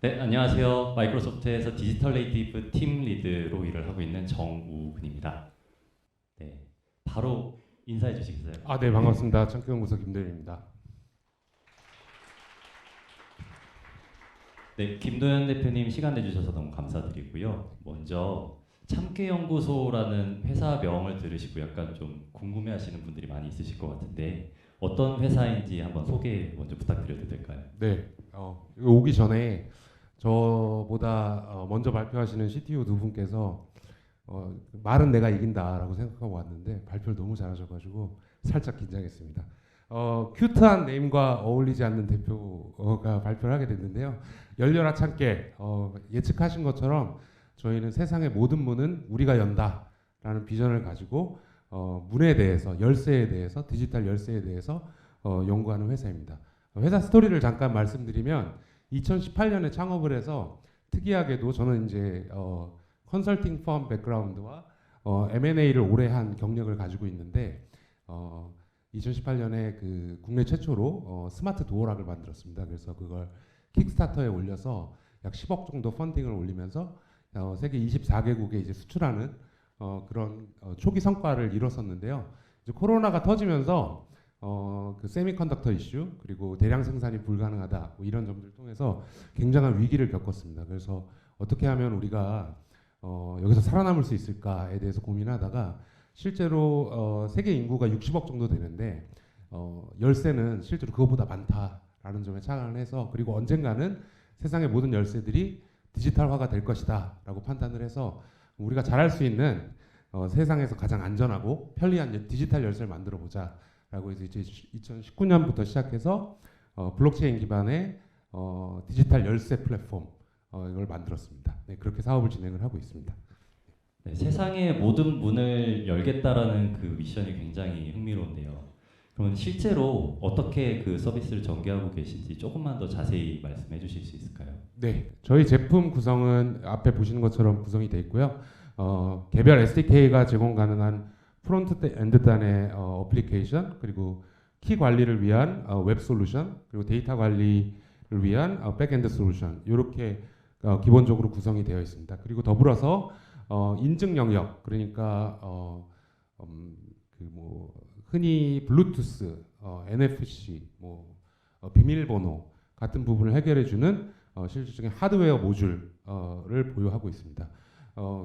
네, 안녕하세요. 마이크로소프트에서 디지털 네이티브 팀 리드로 일을 하고 있는 정우근입니다. 네, 바로 인사해 주시겠어요? 네, 반갑습니다. 창경연구소 김도현입니다. 네, 김도현 대표님 시간 내주셔서 너무 감사드리고요. 먼저 참깨연구소라는 회사명을 들으시고 약간 좀 궁금해하시는 분들이 많이 있으실 것 같은데 어떤 회사인지 한번 소개 먼저 부탁드려도 될까요? 네, 이거 오기 전에 저보다 먼저 발표하시는 CTO 두 분께서 말은 내가 이긴다라고 생각하고 왔는데 발표를 너무 잘하셔가지고 살짝 긴장했습니다. 큐트한 네임과 어울리지 않는 대표가 발표를 하게 됐는데요. 열려라 참깨, 예측하신 것처럼 저희는 세상의 모든 문은 우리가 연다라는 비전을 가지고 문에 대해서, 열쇠에 대해서, 디지털 열쇠에 대해서 연구하는 회사입니다. 회사 스토리를 잠깐 말씀드리면 2018년에 창업을 해서 특이하게도 저는 이제 컨설팅 펌 백그라운드와 M&A를 오래 한 경력을 가지고 있는데 2018년에 그 국내 최초로 스마트 도어락을 만들었습니다. 그래서 그걸 킥스타터에 올려서 약 10억 정도 펀딩을 올리면서 세계 24개국에 이제 수출하는 그런 초기 성과를 이뤘었는데요. 이제 코로나가 터지면서 그 세미컨덕터 이슈 그리고 대량 생산이 불가능하다 뭐 이런 점들을 통해서 굉장한 위기를 겪었습니다. 그래서 어떻게 하면 우리가 여기서 살아남을 수 있을까에 대해서 고민하다가 실제로 세계 인구가 60억 정도 되는데 열쇠는 실제로 그것보다 많다라는 점에 착안을 해서 그리고 언젠가는 세상의 모든 열쇠들이 디지털화가 될 것이다라고 판단을 해서 우리가 잘할 수 있는 세상에서 가장 안전하고 편리한 디지털 열쇠를 만들어 보자라고 해서 이제 2019년부터 시작해서 블록체인 기반의 디지털 열쇠 플랫폼 이걸 만들었습니다. 네, 그렇게 사업을 진행을 하고 있습니다. 네, 세상의 모든 문을 열겠다라는 그 미션이 굉장히 흥미로운데요. 그러면 실제로 어떻게 그 서비스를 전개하고 계신지 조금만 더 자세히 말씀해 주실 수 있을까요? 네, 저희 제품 구성은 앞에 보시는 것처럼 구성이 되어 있고요. 개별 SDK가 제공 가능한 프론트 엔드 단의 어플리케이션 그리고 키 관리를 위한 웹 솔루션 그리고 데이터 관리를 위한 백엔드 솔루션 이렇게 기본적으로 구성이 되어 있습니다. 그리고 더불어서 인증 영역 그러니까 뭐 흔히 블루투스, NFC, 뭐 비밀번호 같은 부분을 해결해주는 실질적인 하드웨어 모듈을 보유하고 있습니다.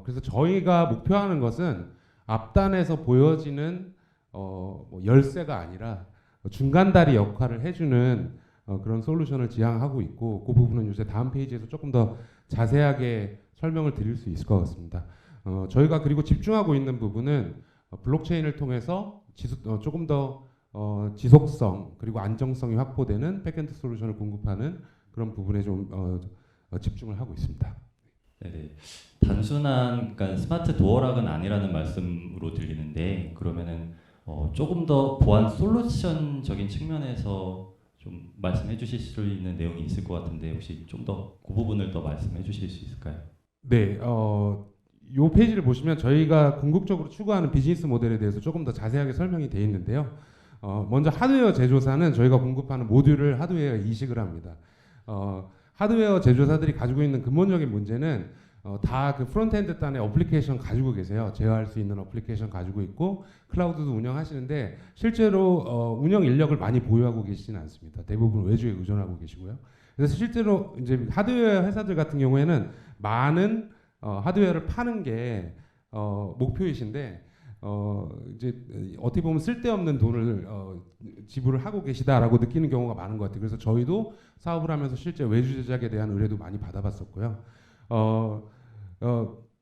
그래서 저희가 목표하는 것은 앞단에서 보여지는 뭐 열쇠가 아니라 중간다리 역할을 해주는 그런 솔루션을 지향하고 있고 그 부분은 요새 다음 페이지에서 조금 더 자세하게 설명을 드릴 수 있을 것 같습니다. 저희가 그리고 집중하고 있는 부분은 블록체인을 통해서 조금 더 지속성 그리고 안정성이 확보되는 백엔드 솔루션을 공급하는 그런 부분에 좀 집중을 하고 있습니다. 네네. 단순한 그러니까 스마트 도어락은 아니라는 말씀으로 들리는데 그러면은 조금 더 보안 솔루션적인 측면에서 좀 말씀해 주실 수 있는 내용이 있을 것 같은데 혹시 좀 더 그 부분을 더 말씀해 주실 수 있을까요? 네, 이 페이지를 보시면 저희가 궁극적으로 추구하는 비즈니스 모델에 대해서 조금 더 자세하게 설명이 되어 있는데요. 먼저 하드웨어 제조사는 저희가 공급하는 모듈을 하드웨어에 이식을 합니다. 하드웨어 제조사들이 가지고 있는 근본적인 문제는 다 그 프론트엔드 단의 어플리케이션 가지고 계세요. 제어할 수 있는 어플리케이션 가지고 있고 클라우드도 운영하시는데 실제로 운영 인력을 많이 보유하고 계시지는 않습니다. 대부분 외주에 의존하고 계시고요. 그래서 실제로 이제 하드웨어 회사들 같은 경우에는 많은 하드웨어를 파는 게 목표이신데 이제 어떻게 보면 쓸데없는 돈을 지불을 하고 계시다라고 느끼는 경우가 많은 것 같아요. 그래서 저희도 사업을 하면서 실제 외주 제작에 대한 의뢰도 많이 받아봤었고요.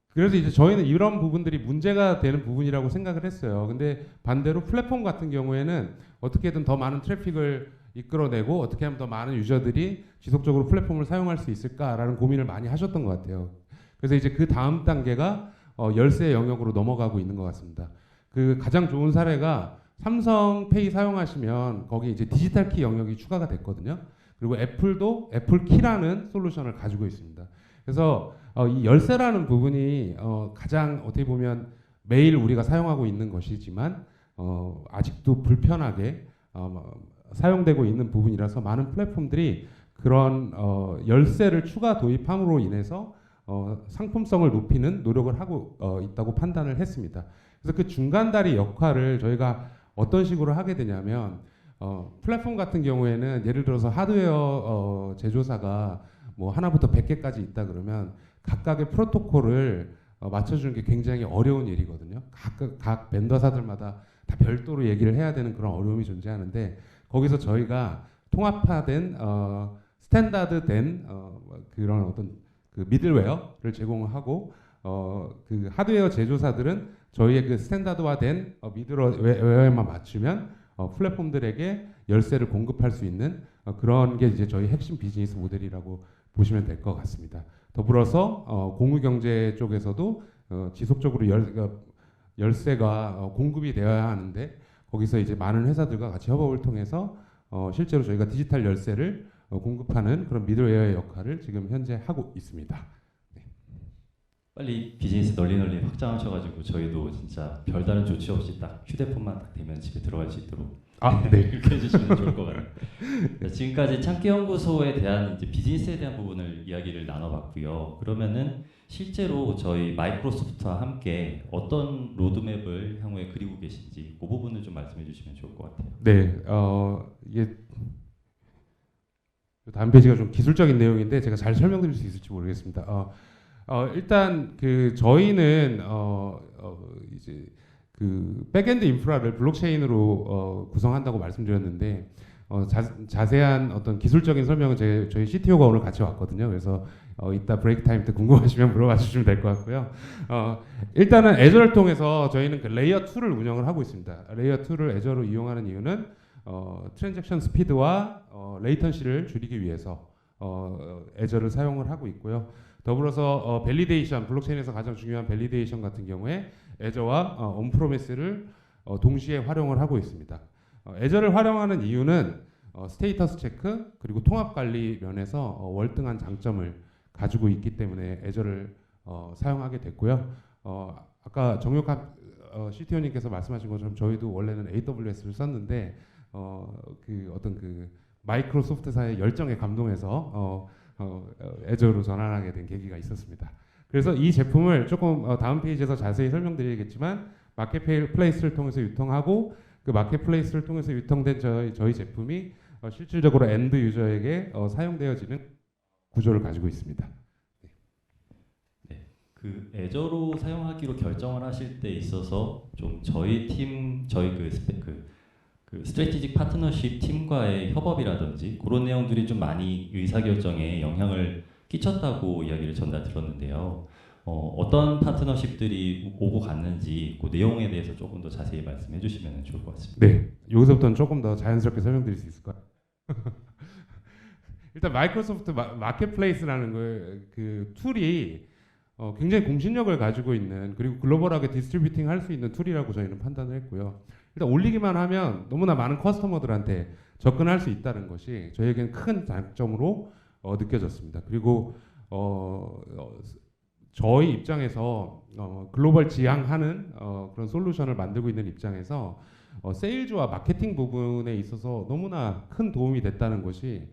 그래서 이제 저희는 이런 부분들이 문제가 되는 부분이라고 생각을 했어요. 근데 반대로 플랫폼 같은 경우에는 어떻게든 더 많은 트래픽을 이끌어내고 어떻게 하면 더 많은 유저들이 지속적으로 플랫폼을 사용할 수 있을까라는 고민을 많이 하셨던 것 같아요. 그래서 이제 그 다음 단계가 열쇠 영역으로 넘어가고 있는 것 같습니다. 그 가장 좋은 사례가 삼성페이 사용하시면 거기 이제 디지털 키 영역이 추가가 됐거든요. 그리고 애플도 애플 키라는 솔루션을 가지고 있습니다. 그래서 이 열쇠라는 부분이 가장 어떻게 보면 매일 우리가 사용하고 있는 것이지만 아직도 불편하게 사용되고 있는 부분이라서 많은 플랫폼들이 그런 열쇠를 추가 도입함으로 인해서 상품성을 높이는 노력을 하고 있다고 판단을 했습니다. 그래서 그 중간다리 역할을 저희가 어떤 식으로 하게 되냐면 플랫폼 같은 경우에는 예를 들어서 하드웨어 제조사가 뭐 하나부터 100개까지 있다 그러면 각각의 프로토콜을 맞춰주는 게 굉장히 어려운 일이거든요. 각 벤더사들마다 다 별도로 얘기를 해야 되는 그런 어려움이 존재하는데 거기서 저희가 통합화된 스탠다드된 그런 어떤 그 미들웨어를 제공하고 그 하드웨어 제조사들은 저희의 그 스탠다드화된 미들웨어에만 맞추면 플랫폼들에게 열쇠를 공급할 수 있는 그런 게 이제 저희 핵심 비즈니스 모델이라고 보시면 될 것 같습니다. 더불어서 공유 경제 쪽에서도 지속적으로 열쇠가 공급이 되어야 하는데 거기서 이제 많은 회사들과 같이 협업을 통해서 실제로 저희가 디지털 열쇠를 공급하는 그런 미들웨어의 역할을 지금 현재 하고 있습니다. 빨리 비즈니스 널리 확장하셔가지고 저희도 진짜 별다른 조치 없이 딱 휴대폰만 딱 대면 집에 들어갈 수 있도록 네. 그렇게 해주시면 좋을 것 같아요. 네, 지금까지 창기연구소에 대한 이제 비즈니스에 대한 부분을 이야기를 나눠봤고요. 그러면은 실제로 저희 마이크로소프트와 함께 어떤 로드맵을 향후에 그리고 계신지 그 부분을 좀 말씀해 주시면 좋을 것 같아요. 네, 이게 다음 페이지가 좀 기술적인 내용인데 제가 잘 설명드릴 수 있을지 모르겠습니다. 일단 그 저희는 이제 그 백엔드 인프라를 블록체인으로 구성한다고 말씀드렸는데 자세한 어떤 기술적인 설명은 저희 CTO가 오늘 같이 왔거든요. 그래서 이따 브레이크 타임 때 궁금하시면 물어봐 주시면 될 것 같고요. 일단은 애저를 통해서 저희는 그 레이어 2를 운영을 하고 있습니다. 레이어 2를 애저로 이용하는 이유는 트랜잭션 스피드와 레이턴시를 줄이기 위해서 애저를 사용을 하고 있고요. 더불어서 밸리데이션, 블록체인에서 가장 중요한 밸리데이션 같은 경우에 애저와 온프로미스를 동시에 활용을 하고 있습니다. 애저를 활용하는 이유는 스테이터스 체크 그리고 통합 관리 면에서 월등한 장점을 가지고 있기 때문에 애저를 사용하게 됐고요. 아까 정욕한 CTO님께서 말씀하신 것처럼 저희도 원래는 AWS를 썼는데 그 어떤 그 마이크로소프트사의 열정에 감동해서 애저로 전환하게 된 계기가 있었습니다. 그래서 이 제품을 조금 다음 페이지에서 자세히 설명드리겠지만 마켓플레이스를 통해서 유통하고 그 마켓플레이스를 통해서 유통된 저희 제품이 실질적으로 엔드 유저에게 사용되어지는 구조를 가지고 있습니다. 네, 그 애저로 사용하기로 결정을 하실 때 있어서 좀 저희 그 스트래티직 파트너십 팀과의 협업이라든지 그런 내용들이 좀 많이 의사결정에 영향을 끼쳤다고 이야기를 전달 들었는데요. 어떤 파트너십들이 오고 갔는지 그 내용에 대해서 조금 더 자세히 말씀해 주시면 좋을 것 같습니다. 네, 여기서부터는 조금 더 자연스럽게 설명드릴 수 있을까요? 일단 마이크로소프트 마켓플레이스라는 그 툴이 굉장히 공신력을 가지고 있는 그리고 글로벌하게 디스트리뷰팅 할 수 있는 툴이라고 저희는 판단을 했고요. 일단 올리기만 하면 너무나 많은 커스터머들한테 접근할 수 있다는 것이 저희에게는 큰 장점으로 느껴졌습니다. 그리고 저희 입장에서 글로벌 지향하는 그런 솔루션을 만들고 있는 입장에서 세일즈와 마케팅 부분에 있어서 너무나 큰 도움이 됐다는 것이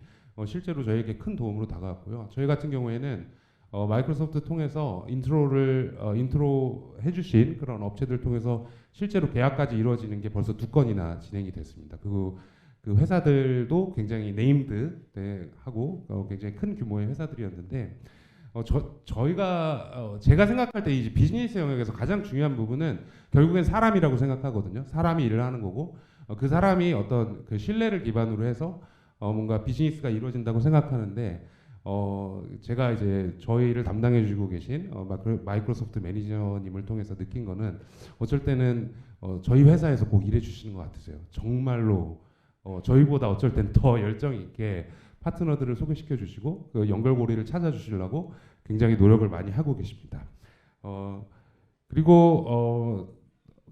실제로 저희에게 큰 도움으로 다가왔고요. 저희 같은 경우에는 마이크로소프트 통해서 인트로 해주신 그런 업체들 통해서 실제로 계약까지 이루어지는 게 벌써 2건이나 진행이 됐습니다. 그리고 그 회사들도 굉장히 네임드하고 굉장히 큰 규모의 회사들이었는데 제가 생각할 때 이제 비즈니스 영역에서 가장 중요한 부분은 결국엔 사람이라고 생각하거든요. 사람이 일을 하는 거고 그 사람이 어떤 그 신뢰를 기반으로 해서 뭔가 비즈니스가 이루어진다고 생각하는데 제가 이제 저희를 담당해 주시고 계신 마이크로소프트 매니저님을 통해서 느낀 거는 어쩔 때는 저희 회사에서 꼭 일해 주시는 것 같으세요. 정말로 저희보다 어쩔 땐 더 열정 있게 파트너들을 소개시켜 주시고 그 연결고리를 찾아 주시려고 굉장히 노력을 많이 하고 계십니다. 그리고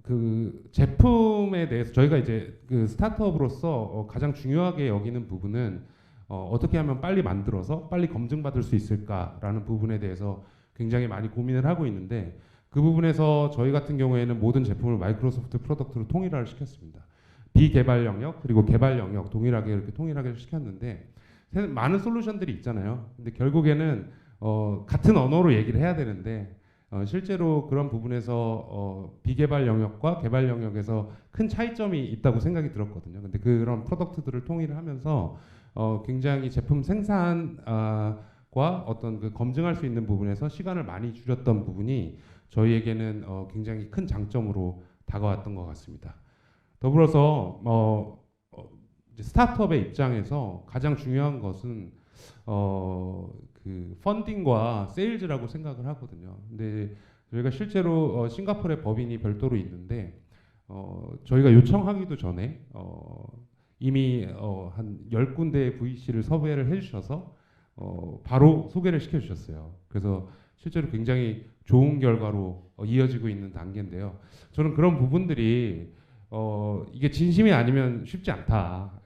그 제품에 대해서 저희가 이제 그 스타트업으로서 가장 중요하게 여기는 부분은 어떻게 하면 빨리 만들어서 빨리 검증받을 수 있을까라는 부분에 대해서 굉장히 많이 고민을 하고 있는데 그 부분에서 저희 같은 경우에는 모든 제품을 마이크로소프트 프로덕트로 통일화를 시켰습니다. 비개발 영역 그리고 개발 영역 동일하게 이렇게 통일하게 시켰는데 많은 솔루션들이 있잖아요. 근데 결국에는 같은 언어로 얘기를 해야 되는데 실제로 그런 부분에서 비개발 영역과 개발 영역에서 큰 차이점이 있다고 생각이 들었거든요. 근데 그런 프로덕트들을 통일을 하면서 굉장히 제품 생산과 어떤 그 검증할 수 있는 부분에서 시간을 많이 줄였던 부분이 저희에게는 굉장히 큰 장점으로 다가왔던 것 같습니다. 더불어서 이제 스타트업의 입장에서 가장 중요한 것은 그 펀딩과 세일즈라고 생각을 하거든요. 근데 저희가 실제로 싱가포르의 법인이 별도로 있는데 저희가 요청하기도 전에 이미 한 10군데의 VC를 섭외를 해주셔서 바로 소개를 시켜주셨어요. 그래서 실제로 굉장히 좋은 결과로 이어지고 있는 단계인데요. 저는 그런 부분들이 이게 진심이 아니면 쉽지 않다.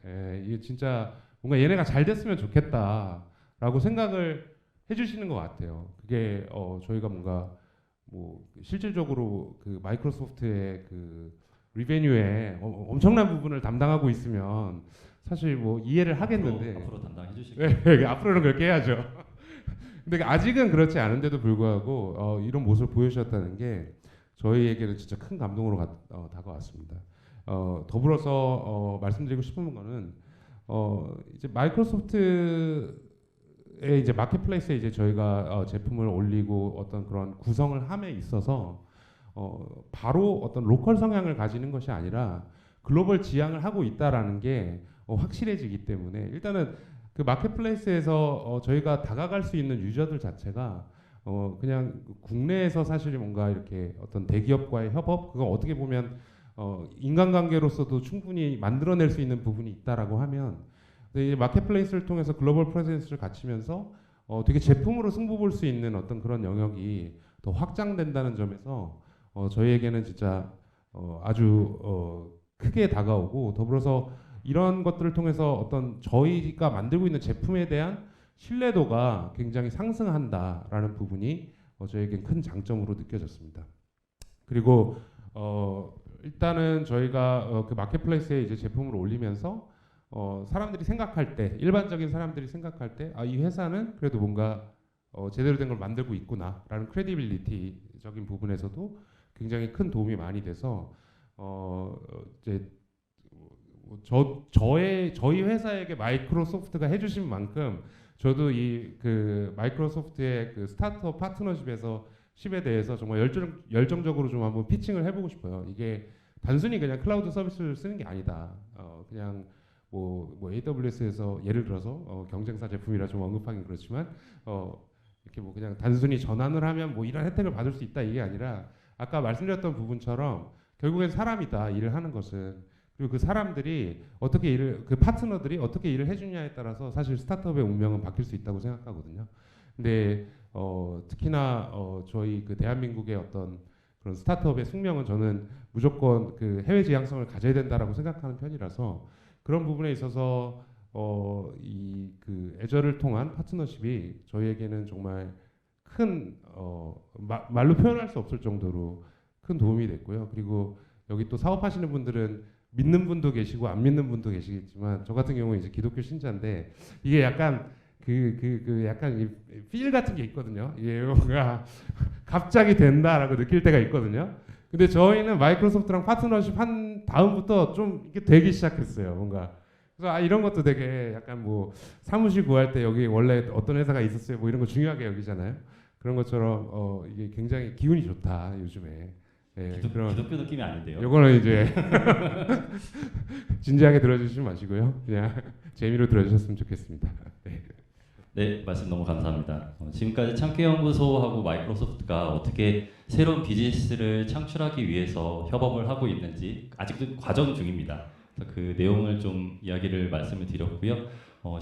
이게 진짜 뭔가 얘네가 잘 됐으면 좋겠다라고 생각을 해주시는 것 같아요. 그게 저희가 뭔가 뭐 실질적으로 그 마이크로소프트의 그 리베뉴에 엄청난 부분을 담당하고 있으면 사실 뭐 이해를 하겠는데 앞으로 담당해 주실 네, 앞으로는 그렇게 해야죠. 근데 아직은 그렇지 않은데도 불구하고 이런 모습을 보여주셨다는 게 저희에게는 진짜 큰 감동으로 다가왔습니다. 더불어서 말씀드리고 싶은 거는 이제 마이크로소프트의 이제 마켓플레이스에 이제 저희가 제품을 올리고 어떤 그런 구성을 함에 있어서 바로 어떤 로컬 성향을 가지는 것이 아니라 글로벌 지향을 하고 있다라는 게 확실해지기 때문에 일단은 그 마켓플레이스에서 저희가 다가갈 수 있는 유저들 자체가 그냥 국내에서 사실 뭔가 이렇게 어떤 대기업과의 협업 그거 어떻게 보면 인간관계로서도 충분히 만들어낼 수 있는 부분이 있다라고 하면 근데 이제 마켓플레이스를 통해서 글로벌 프레젠스를 갖추면서 되게 제품으로 승부 볼 수 있는 어떤 그런 영역이 더 확장된다는 점에서 저희에게는 진짜 아주 크게 다가오고 더불어서 이런 것들을 통해서 어떤 저희가 만들고 있는 제품에 대한 신뢰도가 굉장히 상승한다라는 부분이 저에겐 큰 장점으로 느껴졌습니다. 그리고 일단은 저희가 그 마켓플레이스에 이제 제품을 올리면서 사람들이 생각할 때 일반적인 사람들이 생각할 때 이 회사는 그래도 뭔가 제대로 된 걸 만들고 있구나라는 크레디빌리티적인 부분에서도 굉장히 큰 도움이 많이 돼서 이제 저희 회사에게 마이크로소프트가 해주신 만큼 저도 이 그 마이크로소프트의 그 스타트업 파트너십에서 십에 대해서 정말 열정적으로 좀 한번 피칭을 해보고 싶어요. 이게 단순히 그냥 클라우드 서비스를 쓰는 게 아니다. 그냥 뭐 AWS에서 예를 들어서 경쟁사 제품이라 좀 언급하긴 그렇지만 이렇게 뭐 그냥 단순히 전환을 하면 뭐 이런 혜택을 받을 수 있다 이게 아니라 아까 말씀드렸던 부분처럼 결국엔 사람이다 일을 하는 것은 그리고 그 사람들이 어떻게 그 파트너들이 어떻게 일을 해주냐에 따라서 사실 스타트업의 운명은 바뀔 수 있다고 생각하거든요. 근데 특히나 저희 그 대한민국의 어떤 그런 스타트업의 숙명은 저는 무조건 그 해외 지향성을 가져야 된다라고 생각하는 편이라서 그런 부분에 있어서 이 그 애저를 통한 파트너십이 저희에게는 정말 큰 말로 표현할 수 없을 정도로 큰 도움이 됐고요. 그리고 여기 또 사업하시는 분들은 믿는 분도 계시고 안 믿는 분도 계시겠지만 저 같은 경우는 이제 기독교 신자인데 이게 약간 약간 필 같은 게 있거든요. 이게 뭔가 갑자기 된다라고 느낄 때가 있거든요. 근데 저희는 마이크로소프트랑 파트너십 한 다음부터 좀 이게 되기 시작했어요. 뭔가 그래서 이런 것도 되게 약간 뭐 사무실 구할 때 여기 원래 어떤 회사가 있었어요. 뭐 이런 거 중요하게 여기잖아요. 그런 것처럼 이게 굉장히 기운이 좋다 요즘에. 예, 기독교 느낌이 아닌데요. 요거는 이제 진지하게 들어주시지 마시고요. 그냥 재미로 들어주셨으면 좋겠습니다. 네. 네, 말씀 너무 감사합니다. 지금까지 창기연구소하고 마이크로소프트가 어떻게 새로운 비즈니스를 창출하기 위해서 협업을 하고 있는지 아직도 과정 중입니다. 그래서 그 내용을 좀 이야기를 말씀을 드렸고요.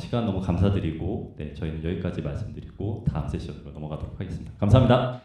시간 너무 감사드리고 네, 저희는 여기까지 말씀드리고 다음 세션으로 넘어가도록 하겠습니다. 감사합니다.